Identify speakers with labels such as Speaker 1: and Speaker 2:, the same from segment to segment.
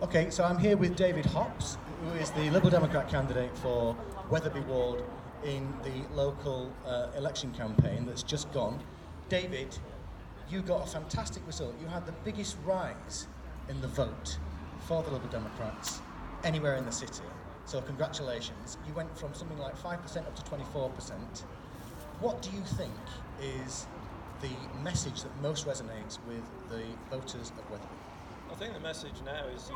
Speaker 1: Okay, so I'm here with David Hobbs, who is the Liberal Democrat candidate for Wetherby ward in the local election campaign that's just gone. David, you got a fantastic result. You had the biggest rise in the vote for the Liberal Democrats anywhere in the city. So congratulations. You went from something like 5% up to 24%. What do you think is the message that most resonates with the voters of Wetherby?
Speaker 2: I think the message now is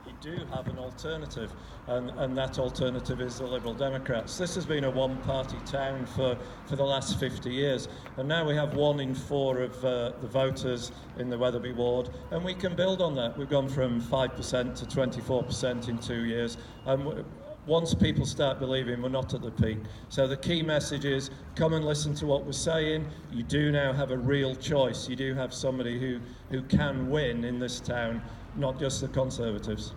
Speaker 2: you do have an alternative, and that alternative is the Liberal Democrats. This has been a one-party town for the last 50 years, and now we have 1 in 4 of the voters in the Wetherby ward, and we can build on that. We've gone from 5% to 24% in 2 years, and once people start believing, we're not at the peak. So the key message is, come and listen to what we're saying. You do now have a real choice. You do have somebody who can win in this town, not just the Conservatives.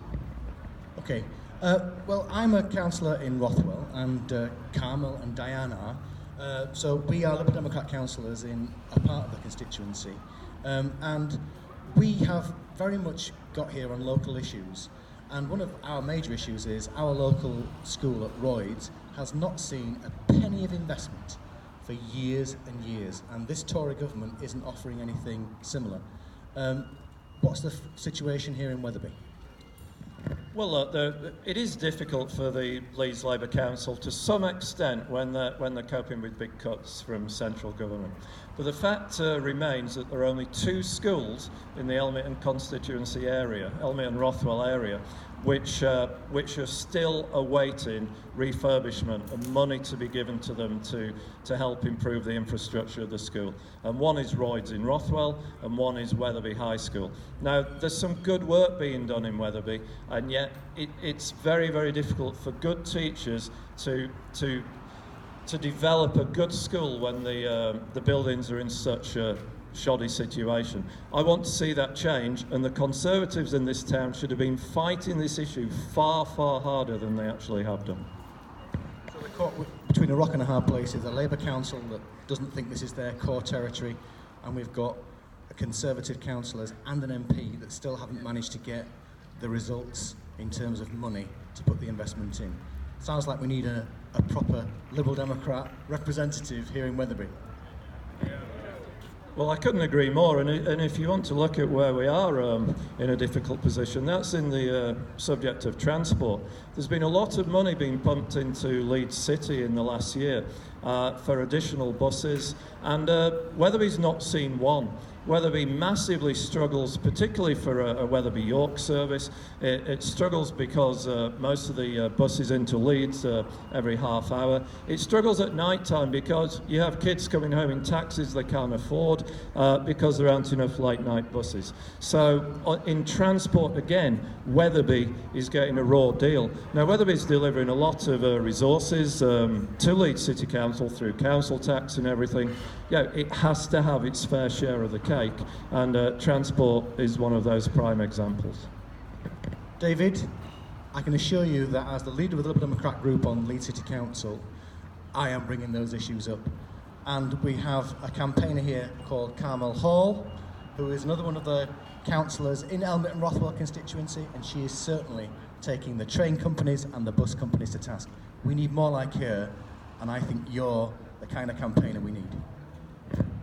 Speaker 1: Okay. Well, I'm a councillor in Rothwell, and Carmel and Diane are. So we are Liberal Democrat councillors in a part of the constituency. And we have very much got here on local issues. And one of our major issues is our local school at Royds has not seen a penny of investment for years and years, and this Tory government isn't offering anything similar. What's the situation here in Wetherby?
Speaker 2: Well, look, it is difficult for the Leeds Labour Council to some extent when they're coping with big cuts from central government. But the fact remains that there are only 2 schools in the Elmington constituency area, Elmington Rothwell area, which are still awaiting refurbishment and money to be given to them to help improve the infrastructure of the school. And one is Royds in Rothwell, and one is Wetherby High School. Now, there's some good work being done in Wetherby, and yet it's very, very difficult for good teachers to develop a good school when the buildings are in such a shoddy situation. I want to see that change, and the Conservatives in this town should have been fighting this issue far, far harder than they actually have done.
Speaker 1: So we're caught between a rock and a hard place. There's a Labour council that doesn't think this is their core territory, and we've got Conservative councillors and an MP that still haven't managed to get the results in terms of money to put the investment in. Sounds like we need a proper Liberal Democrat representative here in Wetherby.
Speaker 2: Well, I couldn't agree more, and if you want to look at where we are in a difficult position, that's in the subject of transport. There's been a lot of money being pumped into Leeds City in the last year for additional buses, and Wetherby's not seen one. Wetherby massively struggles, particularly for a Wetherby York service. It struggles because most of the buses into Leeds every half hour. It struggles at night time because you have kids coming home in taxis they can't afford because there aren't enough late night buses. So in transport, again, Wetherby is getting a raw deal. Now, Wetherby's delivering a lot of resources to Leeds City Council through council tax and everything. Yeah, it has to have its fair share of the cake, and transport is one of those prime examples.
Speaker 1: David, I can assure you that as the leader of the Liberal Democrat group on Leeds City Council, I am bringing those issues up. And we have a campaigner here called Carmel Hall, who is another one of the councillors in Elmington Rothwell constituency, and she is certainly taking the train companies and the bus companies to task. We need more like her, and I think you're the kind of campaigner we need.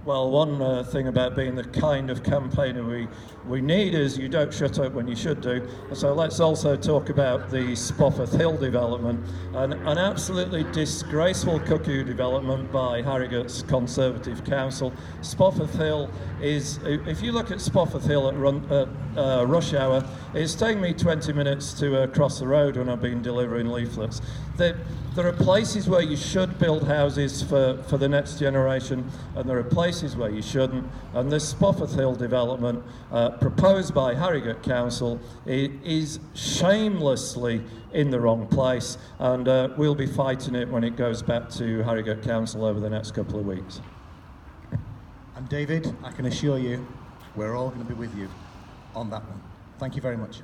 Speaker 2: Well, one thing about being the kind of campaigner we need is you don't shut up when you should do. So let's also talk about the Spofforth Hill development, an absolutely disgraceful cuckoo development by Harrogate's Conservative Council. Spofforth Hill is, if you look at Spofforth Hill at rush hour, it's taken me 20 minutes to cross the road when I've been delivering leaflets. There are places where you should build houses for the next generation, and there are places where you shouldn't. And this Spofforth Hill development, proposed by Harrogate Council, is shamelessly in the wrong place, and we'll be fighting it when it goes back to Harrogate Council over the next couple of weeks.
Speaker 1: And David, I can assure you, we're all going to be with you on that one. Thank you very much.